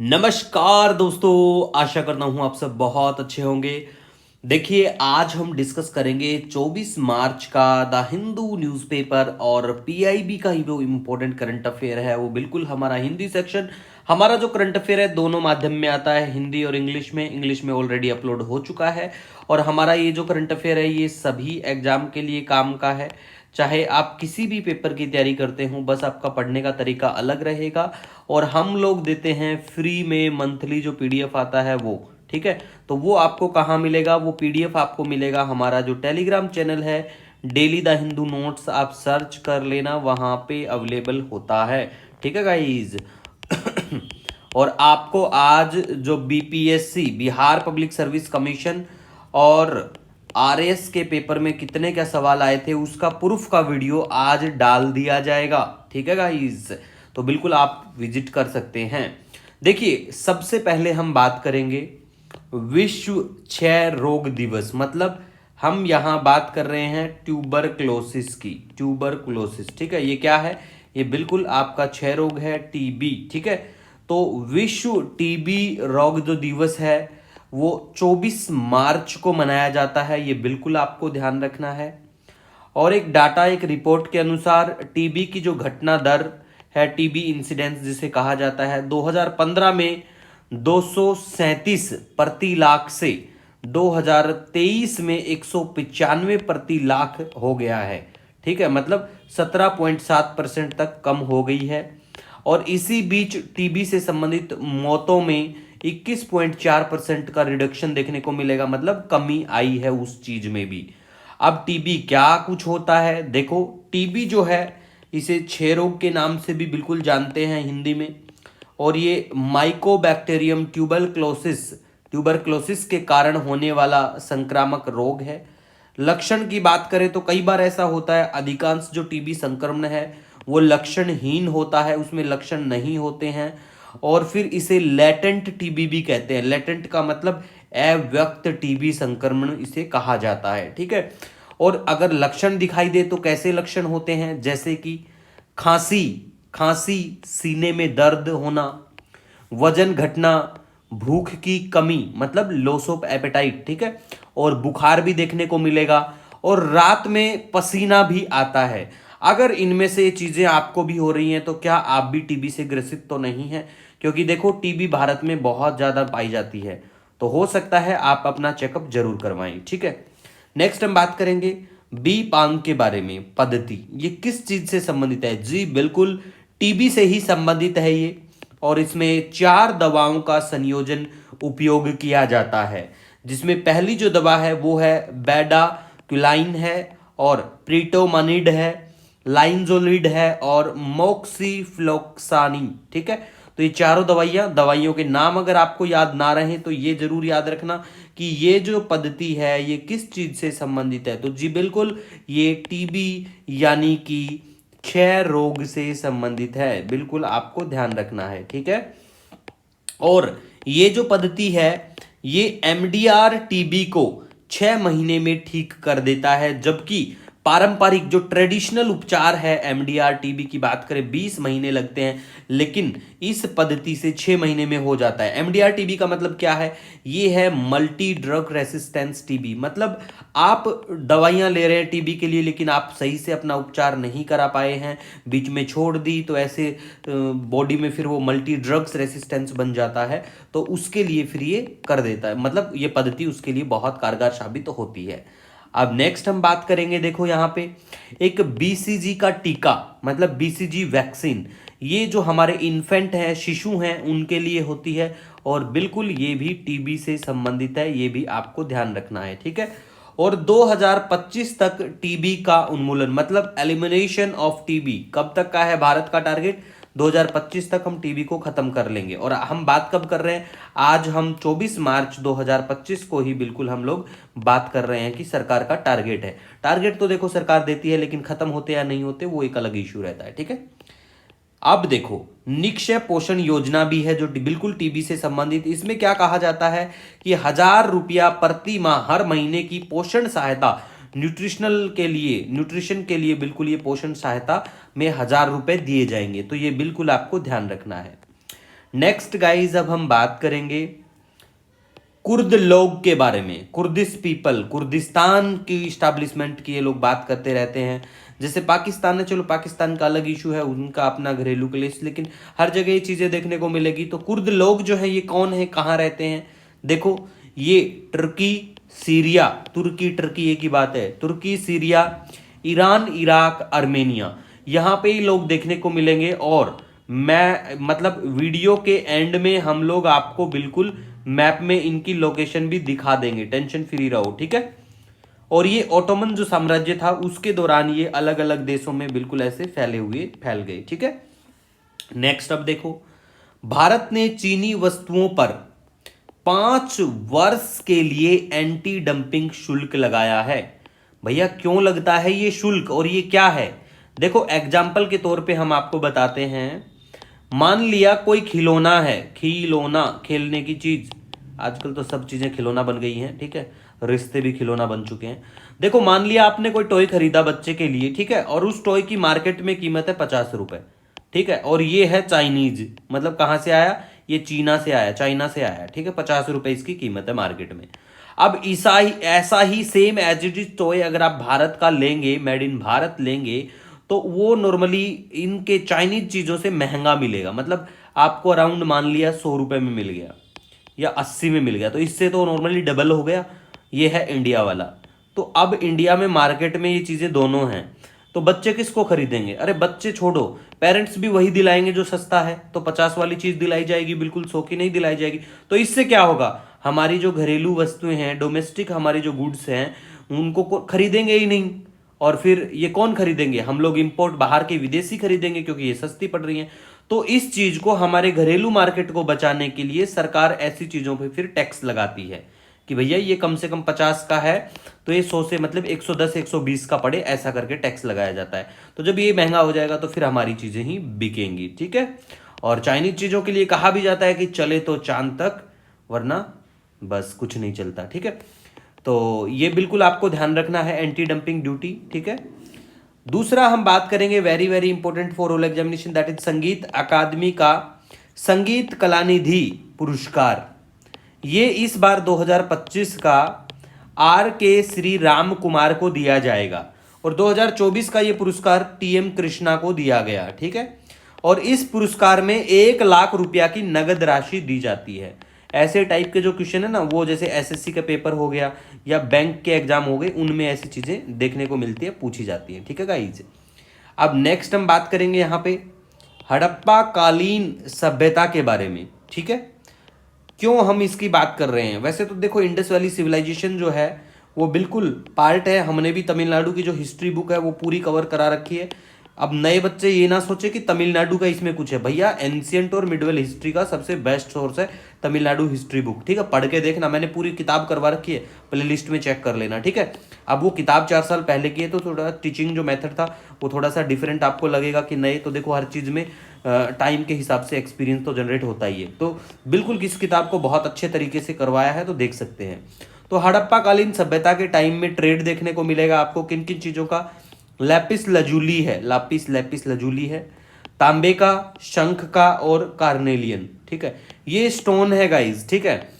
नमस्कार दोस्तों, आशा करता हूं आप सब बहुत अच्छे होंगे। देखिए, आज हम डिस्कस करेंगे 24 मार्च का द हिंदू न्यूज़पेपर और पीआईबी का ही जो इम्पोर्टेंट करंट अफेयर है वो बिल्कुल हमारा हिंदी सेक्शन। हमारा जो करंट अफेयर है दोनों माध्यम में आता है, हिंदी और इंग्लिश में ऑलरेडी अपलोड हो चुका है। और हमारा ये जो करंट अफेयर है ये सभी एग्जाम के लिए काम का है। चाहे आप किसी भी पेपर की तैयारी करते हो, बस आपका पढ़ने का तरीका अलग रहेगा। और हम लोग देते हैं फ्री में मंथली जो पीडीएफ आता है वो, ठीक है। तो वो आपको कहाँ मिलेगा? वो पीडीएफ आपको मिलेगा हमारा जो टेलीग्राम चैनल है, डेली द हिंदू नोट्स, आप सर्च कर लेना, वहां पे अवेलेबल होता है, ठीक है गाइज। और आपको आज जो BPSC Bihar public service commission और आरएस के पेपर में कितने क्या सवाल आए थे उसका प्रूफ का वीडियो आज डाल दिया जाएगा, ठीक है गाइज। तो बिल्कुल आप विजिट कर सकते हैं। देखिए, सबसे पहले हम बात करेंगे विश्व क्षय रोग दिवस, मतलब हम यहां बात कर रहे हैं ट्यूबरक्लोसिस की। ट्यूबरक्लोसिस, ठीक है, ये क्या है? ये बिल्कुल आपका क्षय रोग है, टीबी, ठीक है। तो विश्व टीबी रोग जो दिवस है वो 24 मार्च को मनाया जाता है, ये बिल्कुल आपको ध्यान रखना है। और एक डाटा, एक रिपोर्ट के अनुसार टीबी की जो घटना दर है, टीबी इंसिडेंस जिसे कहा जाता है, 2015 में 237 प्रति लाख से 2023 में 195 प्रति लाख हो गया है, ठीक है। मतलब 17.7% तक कम हो गई है। और इसी बीच टीबी से संबंधित मौतों में 21.4% का रिडक्शन देखने को मिलेगा, मतलब कमी आई है उस चीज में भी। अब टीबी क्या कुछ होता है? देखो, टीबी जो है इसे क्षय रोग के नाम से भी बिल्कुल जानते हैं हिंदी में। और ये माइकोबैक्टीरियम ट्यूबरक्लोसिस के कारण होने वाला संक्रामक रोग है। लक्षण की बात करें तो कई बार ऐसा होता है, अधिकांश जो टीबी संक्रमण है वो लक्षणहीन होता है, उसमें लक्षण नहीं होते हैं। और फिर इसे लेटेंट टीबी भी कहते हैं। लेटेंट का मतलब अव्यक्त टीबी संक्रमण इसे कहा जाता है, ठीक है। और अगर लक्षण दिखाई दे तो कैसे लक्षण होते हैं? जैसे कि खांसी, खांसी, सीने में दर्द होना, वजन घटना, भूख की कमी मतलब लॉस ऑफ एपेटाइट, ठीक है। और बुखार भी देखने को मिलेगा, और रात में पसीना भी आता है। अगर इनमें से ये चीजें आपको भी हो रही हैं तो क्या आप भी टीबी से ग्रसित तो नहीं है? क्योंकि देखो, टीबी भारत में बहुत ज्यादा पाई जाती है, तो हो सकता है आप अपना चेकअप जरूर करवाएं, ठीक है। नेक्स्ट हम बात करेंगे बी पांग के बारे में। पद्धति, ये किस चीज से संबंधित है? जी बिल्कुल, टीबी से ही संबंधित है ये। और इसमें 4 दवाओं का संयोजन उपयोग किया जाता है, जिसमें पहली जो दवा है वो है बेडाक्विलाइन है, और प्रीटोमानिड है, लाइनजोलिड है, और मोक्सीफ्लोक्सानी, ठीक है। तो ये चारों दवाइयों के नाम अगर आपको याद ना रहे तो ये जरूर याद रखना कि ये जो पद्धति है ये किस चीज से संबंधित है। तो जी बिल्कुल, ये टीबी यानी कि क्षय रोग से संबंधित है, बिल्कुल आपको ध्यान रखना है, ठीक है। और ये जो पद्धति है ये एमडीआर टीबी को 6 महीने में ठीक कर देता है, जबकि पारंपरिक जो ट्रेडिशनल उपचार है एमडीआर टीबी की बात करें 20 महीने लगते हैं, लेकिन इस पद्धति से 6 महीने में हो जाता है। एमडीआर टीबी का मतलब क्या है? ये है मल्टी ड्रग रेसिस्टेंस टीबी, मतलब आप दवाइयां ले रहे हैं टीबी के लिए लेकिन आप सही से अपना उपचार नहीं करा पाए हैं, बीच में छोड़ दी, तो ऐसे बॉडी में फिर वो मल्टी ड्रग्स रेसिस्टेंस बन जाता है, तो उसके लिए फिर ये कर देता है, मतलब ये पद्धति उसके लिए बहुत कारगर साबित होती है। अब नेक्स्ट हम बात करेंगे, देखो यहाँ पे एक बीसीजी का टीका, मतलब बीसीजी वैक्सीन, ये जो हमारे इन्फेंट हैं, शिशु हैं, उनके लिए होती है। और बिल्कुल ये भी टीबी से संबंधित है, ये भी आपको ध्यान रखना है, ठीक है। और 2025 तक टीबी का उन्मूलन, मतलब एलिमिनेशन ऑफ टीबी, कब तक का है भारत का टारगेट? 2025 तक हम टीबी को खत्म कर लेंगे। और हम बात कब कर रहे हैं? आज हम 24 मार्च 2025 को ही बिल्कुल हम लोग बात कर रहे हैं कि सरकार का टारगेट है। टारगेट तो देखो सरकार देती है, लेकिन खत्म होते या नहीं होते वो एक अलग इशू रहता है, ठीक है। अब देखो, निक्षय पोषण योजना भी है जो बिल्कुल टीबी से संबंधित। इसमें क्या कहा जाता है कि 1,000 रुपया प्रति माह हर महीने की पोषण सहायता, न्यूट्रिशन के लिए बिल्कुल ये पोषण सहायता में 1,000 रुपए दिए जाएंगे, तो ये बिल्कुल आपको ध्यान रखना है। नेक्स्ट गाइज अब हम बात करेंगे कुर्द लोग के बारे में। कुर्दिश पीपल, कुर्दिस्तान की इस्टेब्लिशमेंट की ये लोग बात करते रहते हैं। जैसे पाकिस्तान है, चलो पाकिस्तान का अलग इशू है, उनका अपना घरेलू क्लेश, लेकिन हर जगह ये चीज़ें देखने को मिलेगी। तो कुर्द लोग जो है ये कौन है, कहाँ रहते हैं? देखो ये तुर्की, सीरिया, तुर्की टर्की एक ही बात है, तुर्की, सीरिया, ईरान, इराक, आर्मेनिया, यहाँ पे ही लोग देखने को मिलेंगे। और मैं मतलब वीडियो के एंड में हम लोग आपको बिल्कुल मैप में इनकी लोकेशन भी दिखा देंगे, टेंशन फ्री रहो, ठीक है। और ये ओटोमन जो साम्राज्य था उसके दौरान ये अलग अलग देशों में बिल्कुल ऐसे फैल गए, ठीक है। नेक्स्ट अब देखो, भारत ने चीनी वस्तुओं पर 5 वर्ष के लिए एंटी डंपिंग शुल्क लगाया है। भैया क्यों लगता है ये शुल्क और ये क्या है? देखो एग्जाम्पल के तौर पे हम आपको बताते हैं। मान लिया कोई खिलौना है, खिलौना खेलने की चीज, आजकल तो सब चीजें खिलौना बन गई हैं, ठीक है, रिश्ते भी खिलौना बन चुके हैं। देखो मान लिया आपने कोई टॉय खरीदा बच्चे के लिए, ठीक है, और उस टॉय की मार्केट में कीमत है 50 रुपए, ठीक है, और ये है चाइनीज, मतलब कहाँ से आया, ये चीना से आया, चाइना से आया, ठीक है, 50 रुपए इसकी कीमत है मार्केट में। अब ऐसा ही same as it is toy अगर आप भारत का लेंगे, मेड इन भारत लेंगे, तो वो नॉर्मली इनके चाइनीज चीजों से महंगा मिलेगा। मतलब आपको अराउंड मान लिया 100 रुपए में मिल गया या 80 में मिल गया, तो इससे तो नॉर्मली डबल हो गया। ये है इंडिया वाला। तो अब इंडिया में मार्केट में ये चीजें दोनों हैं, तो बच्चे किसको खरीदेंगे? अरे बच्चे छोड़ो, पेरेंट्स भी वही दिलाएंगे जो सस्ता है, तो 50 वाली चीज दिलाई जाएगी, बिल्कुल 100 की नहीं दिलाई जाएगी। तो इससे क्या होगा, हमारी जो घरेलू वस्तुएं हैं, डोमेस्टिक हमारी जो गुड्स हैं, उनको खरीदेंगे ही नहीं। और फिर ये कौन खरीदेंगे? हम लोग इंपोर्ट बाहर के विदेशी खरीदेंगे, क्योंकि ये सस्ती पड़ रही है। तो इस चीज को, हमारे घरेलू मार्केट को बचाने के लिए सरकार ऐसी चीजों पे फिर टैक्स लगाती है कि भैया ये कम से कम 50 का है, तो ये 100 से मतलब 110 120 का पड़े, ऐसा करके टैक्स लगाया जाता है। तो जब ये महंगा हो जाएगा तो फिर हमारी चीजें ही बिकेंगी, ठीक है। और चाइनीज चीजों के लिए कहा भी जाता है कि चले तो चांद तक, वरना बस कुछ नहीं चलता, ठीक है। तो ये बिल्कुल आपको ध्यान रखना है, एंटी डंपिंग ड्यूटी, ठीक है। दूसरा हम बात करेंगे very very important for all examination, that is संगीत अकादमी का संगीत कलानिधि पुरस्कार। ये इस बार 2025 का आर के श्री राम कुमार को दिया जाएगा, और 2024 का ये पुरस्कार टीएम कृष्णा को दिया गया, ठीक है। और इस पुरस्कार में 1 लाख रुपया की नगद राशि दी जाती है। ऐसे टाइप के जो क्वेश्चन है ना, वो जैसे एसएससी का पेपर हो गया या बैंक के एग्जाम हो गए, उनमें ऐसी चीजें देखने को मिलती है, पूछी जाती है, ठीक है गाइस। अब नेक्स्ट हम बात करेंगे यहाँ पे हड़प्पा कालीन सभ्यता के बारे में, ठीक है। क्यों हम इसकी बात कर रहे हैं? वैसे तो देखो इंडस वैली सिविलाइजेशन जो है वो बिल्कुल पार्ट है, हमने भी तमिलनाडु की जो हिस्ट्री बुक है वो पूरी कवर करा रखी है। अब नए बच्चे ये ना सोचे कि तमिलनाडु का इसमें कुछ है, भैया एंशियंट और मिडवल हिस्ट्री का सबसे बेस्ट सोर्स है तमिलनाडु हिस्ट्री बुक, ठीक है। पढ़ के देखना, मैंने पूरी किताब करवा रखी है, प्ले लिस्ट में चेक कर लेना, ठीक है। अब वो किताब 4 साल पहले की है, तो थोड़ा टीचिंग जो मेथड था वो थोड़ा सा डिफरेंट आपको लगेगा कि नए, तो देखो हर चीज़ में टाइम के हिसाब से एक्सपीरियंस तो जनरेट होता ही है। तो बिल्कुल किस किताब को बहुत अच्छे तरीके से करवाया है, तो देख सकते हैं। तो हड़प्पा कालीन सभ्यता के टाइम में ट्रेड देखने को मिलेगा आपको किन किन चीज़ों का। लैपिस लजूली है, लैपिस लजूली है, तांबे का, शंख का और कार्नेलियन, ठीक है। ये स्टोन है गाइज, ठीक है।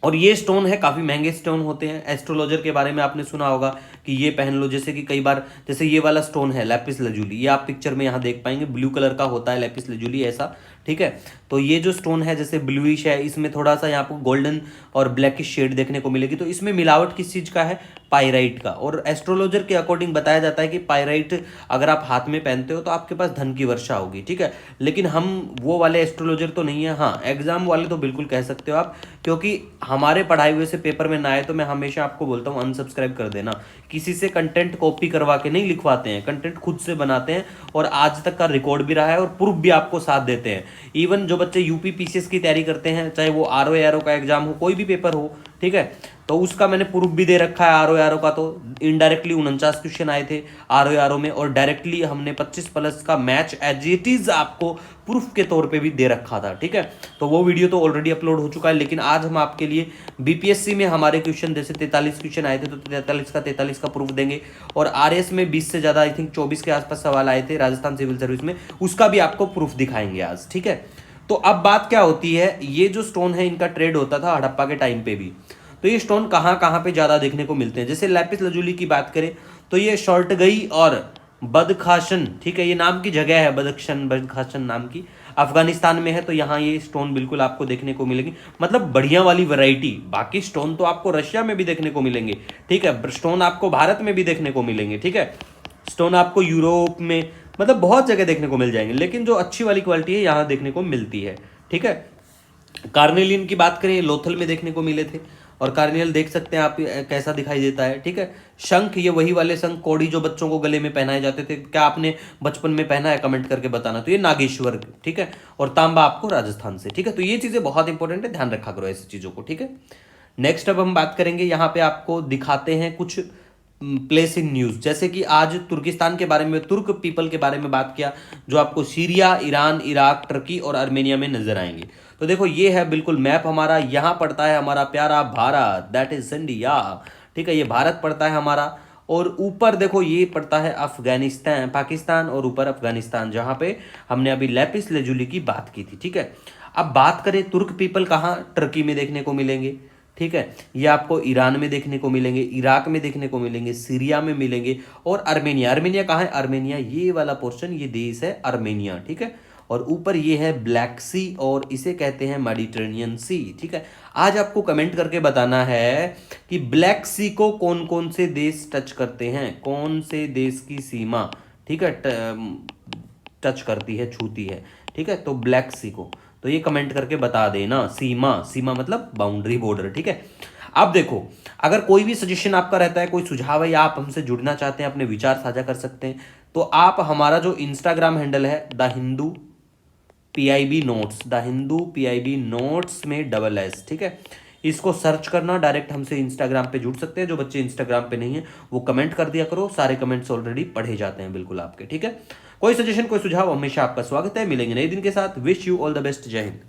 और ये स्टोन है, काफ़ी महंगे स्टोन होते हैं। एस्ट्रोलॉजर के बारे में आपने सुना होगा कि ये पहन लो, जैसे कि कई बार, जैसे ये वाला स्टोन है लैपिस लजूली, ये आप पिक्चर में यहाँ देख पाएंगे, ब्लू कलर का होता है लैपिस लजूली ऐसा, ठीक है। तो ये जो स्टोन है जैसे ब्लूइश है, इसमें थोड़ा सा यहाँ पर गोल्डन और ब्लैकिश शेड देखने को मिलेगी। तो इसमें मिलावट किस चीज़ का है? पायराइट का। और एस्ट्रोलॉजर के अकॉर्डिंग बताया जाता है कि पायराइट अगर आप हाथ में पहनते हो तो आपके पास धन की वर्षा होगी, ठीक है। लेकिन हम वो वाले एस्ट्रोलॉजर तो नहीं है, हाँ एग्जाम वाले तो बिल्कुल कह सकते हो आप, क्योंकि हमारे पढ़ाई हुए से पेपर में ना आए तो मैं हमेशा आपको बोलता हूँ अनसब्सक्राइब कर देना। किसी से कंटेंट कॉपी करवा के नहीं लिखवाते हैं, कंटेंट खुद से बनाते हैं, और आज तक का रिकॉर्ड भी रहा है और प्रूफ भी आपको साथ देते हैं। इवन जो बच्चे यूपी पीसीएस की तैयारी करते हैं, चाहे वो आरओ एआरओ का एग्जाम हो, कोई भी पेपर हो, ठीक है, तो उसका मैंने प्रूफ भी दे रखा है। आरओ एआरओ का तो इनडायरेक्टली 49 क्वेश्चन आए थे आरओ एआरओ में, और डायरेक्टली हमने 25+ का मैच एज इट इज आपको प्रूफ के तौर पे भी दे रखा था, ठीक है। तो वो वीडियो तो ऑलरेडी अपलोड हो चुका है, लेकिन आज हम आपके लिए बीपीएससी में हमारे क्वेश्चन जैसे 43 क्वेश्चन आए थे, तो 43 का प्रूफ देंगे। और आरएस में 20 से ज़्यादा, आई थिंक 24 के आसपास सवाल आए थे राजस्थान सिविल सर्विस में, उसका भी आपको प्रूफ दिखाएंगे आज, ठीक है। तो अब बात क्या होती है, ये जो स्टोन है इनका ट्रेड होता था हड़प्पा के टाइम पे भी। तो ये स्टोन कहाँ कहाँ पे ज़्यादा देखने को मिलते हैं, जैसे लैपिस लजुली की बात करें तो ये शॉर्टगई और बदखाशन, ठीक है, ये नाम की जगह है, बदखाशन नाम की, अफगानिस्तान में है। तो यहाँ ये स्टोन बिल्कुल आपको देखने को मिलेंगे, मतलब बढ़िया वाली वैरायटी। बाकी स्टोन तो आपको रशिया में भी देखने को मिलेंगे, ठीक है, स्टोन आपको भारत में भी देखने को मिलेंगे, ठीक है, स्टोन आपको यूरोप में, मतलब बहुत जगह देखने को मिल जाएंगे, लेकिन जो अच्छी वाली क्वालिटी है यहाँ देखने को मिलती है, ठीक है। कार्नेलियन की बात करें, लोथल में देखने को मिले थे, और कार्नियल देख सकते हैं आप कैसा दिखाई देता है, ठीक है। शंख, ये वही वाले शंख कौड़ी जो बच्चों को गले में पहनाए जाते थे, क्या आपने बचपन में पहना है, कमेंट करके बताना। तो ये नागेश्वर, ठीक है, और तांबा आपको राजस्थान से, ठीक है। तो ये चीजें बहुत इंपॉर्टेंट है, ध्यान रखा करो ऐसी चीजों को, ठीक है। नेक्स्ट अब हम बात करेंगे, यहाँ पे आपको दिखाते हैं कुछ प्लेस इन न्यूज, जैसे कि आज तुर्किस्तान के बारे में, तुर्क पीपल के बारे में बात किया, जो आपको सीरिया, ईरान, इराक, टर्की और आर्मेनिया में नजर आएंगे। तो देखो ये है बिल्कुल मैप हमारा, यहाँ पड़ता है हमारा प्यारा भारत, दैट इज इंडिया, ठीक है, ये भारत पड़ता है हमारा। और ऊपर देखो ये पड़ता है अफगानिस्तान, पाकिस्तान, और ऊपर अफगानिस्तान, जहां पे हमने अभी लैपिस लेजुली की बात की थी, ठीक है। अब बात करें तुर्क पीपल कहाँ, टर्की में देखने को मिलेंगे, ठीक है, ये आपको ईरान में देखने को मिलेंगे, इराक में देखने को मिलेंगे, सीरिया में मिलेंगे, और आर्मेनिया, आर्मेनिया कहाँ है, आर्मेनिया ये वाला पोर्शन, ये देश है आर्मेनिया, ठीक है। और ऊपर ये है ब्लैक सी, और इसे कहते हैं मेडिटेरेनियन सी, ठीक है। आज आपको कमेंट करके बताना है कि ब्लैक सी को कौन कौन से देश टच करते हैं, कौन से देश की सीमा, ठीक है, टच करती है, छूती है, ठीक है। तो ब्लैक सी को, तो ये कमेंट करके बता देना, सीमा, सीमा मतलब बाउंड्री, बॉर्डर, ठीक है। अब देखो, अगर कोई भी सजेशन आपका रहता है, कोई सुझाव है, या आप हमसे जुड़ना चाहते हैं, अपने विचार साझा कर सकते हैं, तो आप हमारा जो इंस्टाग्राम हैंडल है the Hindu PIB notes, the Hindu PIB notes में SS, ठीक है, इसको सर्च करना, डायरेक्ट हमसे इंस्टाग्राम पे जुड़ सकते हैं। जो बच्चे इंस्टाग्राम पे नहीं है वो कमेंट कर दिया करो, सारे कमेंट्स ऑलरेडी पढ़े जाते हैं बिल्कुल आपके, ठीक है। कोई सजेशन, कोई सुझाव, हमेशा आपका स्वागत है। मिलेंगे नए दिन के साथ, wish you all the best, जय हिंद।